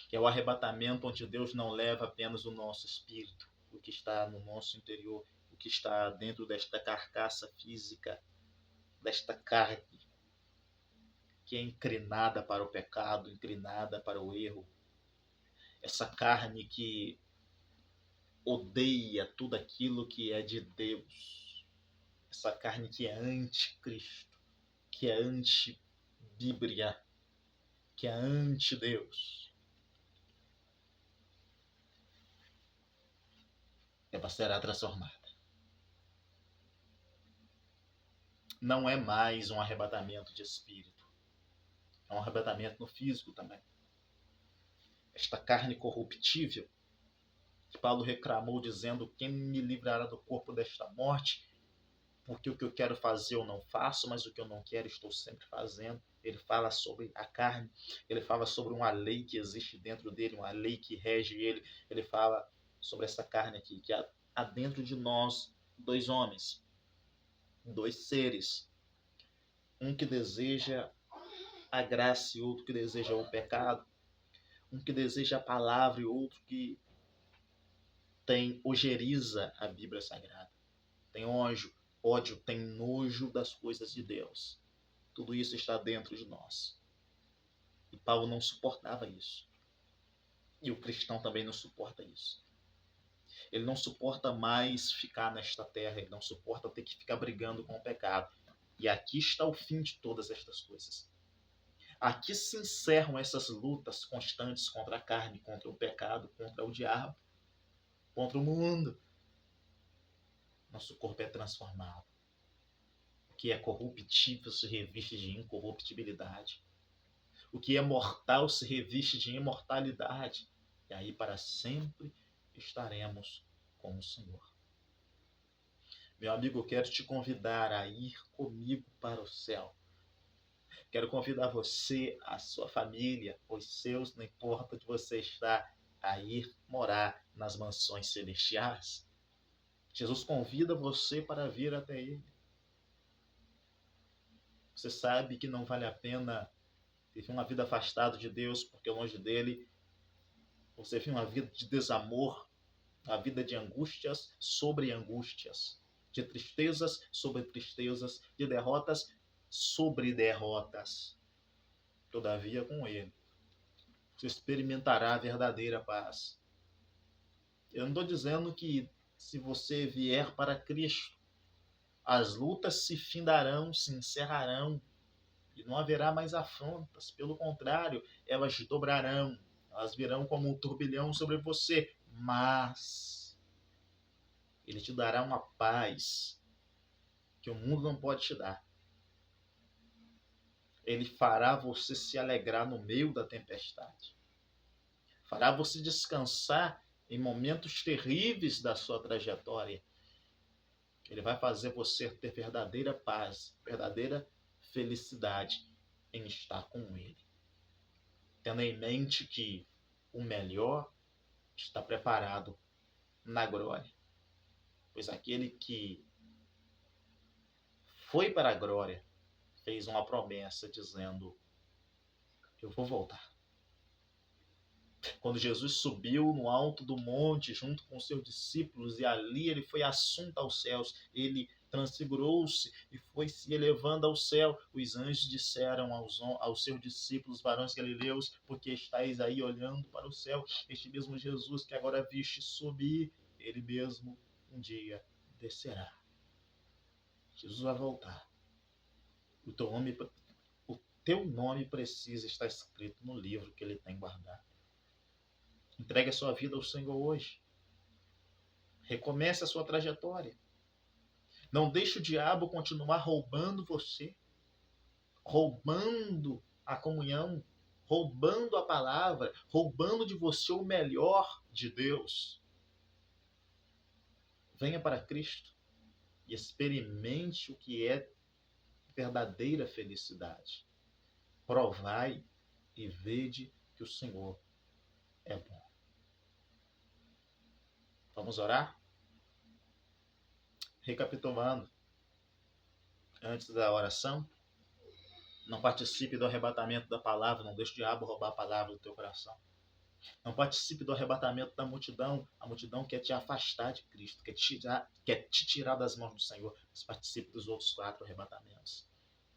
que é o arrebatamento onde Deus não leva apenas o nosso espírito, o que está no nosso interior, o que está dentro desta carcaça física, desta carne que é inclinada para o pecado, inclinada para o erro, essa carne que odeia tudo aquilo que é de Deus, essa carne que é anticristo, que é anti-Bíblia, que é anti-Deus. Ela será transformada. Não é mais um arrebatamento de espírito, é um arrebatamento no físico também. Esta carne corruptível, que Paulo reclamou dizendo: quem me livrará do corpo desta morte? Porque o que eu quero fazer eu não faço, mas o que eu não quero estou sempre fazendo. Ele fala sobre a carne, ele fala sobre uma lei que existe dentro dele, uma lei que rege ele. Ele fala sobre essa carne aqui, que há dentro de nós dois homens, dois seres, um que deseja a graça e outro que deseja o pecado, um que deseja a palavra e outro que tem ojeriza a Bíblia Sagrada, tem ódio, tem nojo das coisas de Deus. Tudo isso está dentro de nós. E Paulo não suportava isso. E o cristão também não suporta isso. Ele não suporta mais ficar nesta terra, ele não suporta ter que ficar brigando com o pecado. E aqui está o fim de todas estas coisas. Aqui se encerram essas lutas constantes contra a carne, contra o pecado, contra o diabo, contra o mundo. Nosso corpo é transformado. O que é corruptível se reviste de incorruptibilidade. O que é mortal se reviste de imortalidade. E aí para sempre estaremos com o Senhor. Meu amigo, eu quero te convidar a ir comigo para o céu. Quero convidar você, a sua família, os seus, não importa onde você está, a ir morar nas mansões celestiais. Jesus convida você para vir até Ele. Você sabe que não vale a pena viver uma vida afastada de Deus, porque longe dele você vive uma vida de desamor, uma vida de angústias sobre angústias, de tristezas sobre tristezas, de derrotas sobre derrotas. Todavia, com Ele, você experimentará a verdadeira paz. Eu não estou dizendo que se você vier para Cristo, as lutas se findarão, se encerrarão, e não haverá mais afrontas. Pelo contrário, elas dobrarão, elas virão como um turbilhão sobre você. Mas Ele te dará uma paz que o mundo não pode te dar. Ele fará você se alegrar no meio da tempestade. Fará você descansar em momentos terríveis da sua trajetória. Ele vai fazer você ter verdadeira paz, verdadeira felicidade em estar com Ele. Tendo em mente que o melhor está preparado na glória. Pois aquele que foi para a glória fez uma promessa dizendo: eu vou voltar. Quando Jesus subiu no alto do monte junto com seus discípulos e ali ele foi assunto aos céus, ele transfigurou-se e foi se elevando ao céu. Os anjos disseram aos seus discípulos, varões galileus, porque estáis aí olhando para o céu, este mesmo Jesus que agora viste subir, ele mesmo um dia descerá. Jesus vai voltar. O teu nome precisa estar escrito no livro que ele tem guardado. Entregue a sua vida ao Senhor hoje. Recomece a sua trajetória. Não deixe o diabo continuar roubando você, roubando a comunhão, roubando a palavra, roubando de você o melhor de Deus. Venha para Cristo e experimente o que é verdadeira felicidade. Provai e vede que o Senhor é bom. Vamos orar? Recapitulando, antes da oração, não participe do arrebatamento da palavra, não deixe o diabo roubar a palavra do teu coração. Não participe do arrebatamento da multidão. A multidão quer te afastar de Cristo, quer te tirar das mãos do Senhor. Mas participe dos outros 4 arrebatamentos.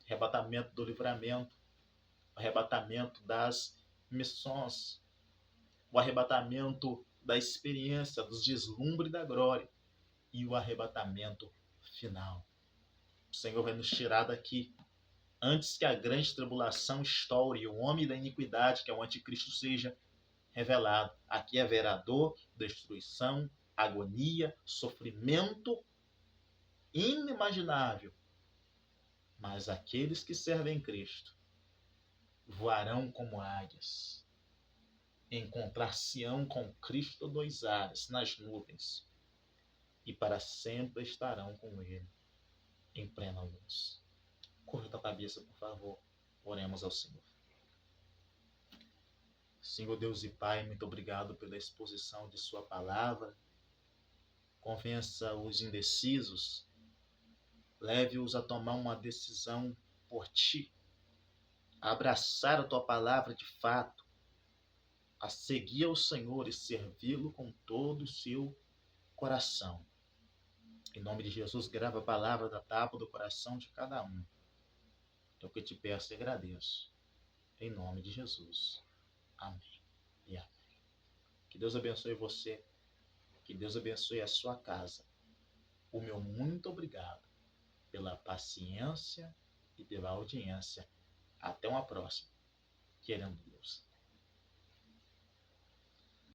Arrebatamento do livramento, arrebatamento das missões, o arrebatamento da experiência, dos deslumbres da glória e o arrebatamento final. O Senhor vai nos tirar daqui antes que a grande tribulação estoure e o homem da iniquidade, que é o anticristo, seja revelado. Aqui haverá dor, destruição, agonia, sofrimento inimaginável. Mas aqueles que servem Cristo voarão como águias, encontrar-se-ão com Cristo dos ares, nas nuvens, e para sempre estarão com Ele em plena luz. Curva a cabeça, por favor. Oremos ao Senhor. Senhor Deus e Pai, muito obrigado pela exposição de Sua palavra. Convença os indecisos, leve-os a tomar uma decisão por Ti, a abraçar a Tua palavra de fato, a seguir ao Senhor e servi-lo com todo o seu coração. Em nome de Jesus, grava a palavra da tábua do coração de cada um. É o que eu te peço e agradeço. Em nome de Jesus. Amém e amém. Que Deus abençoe você. Que Deus abençoe a sua casa. O meu muito obrigado pela paciência e pela audiência. Até uma próxima. Querendo Deus.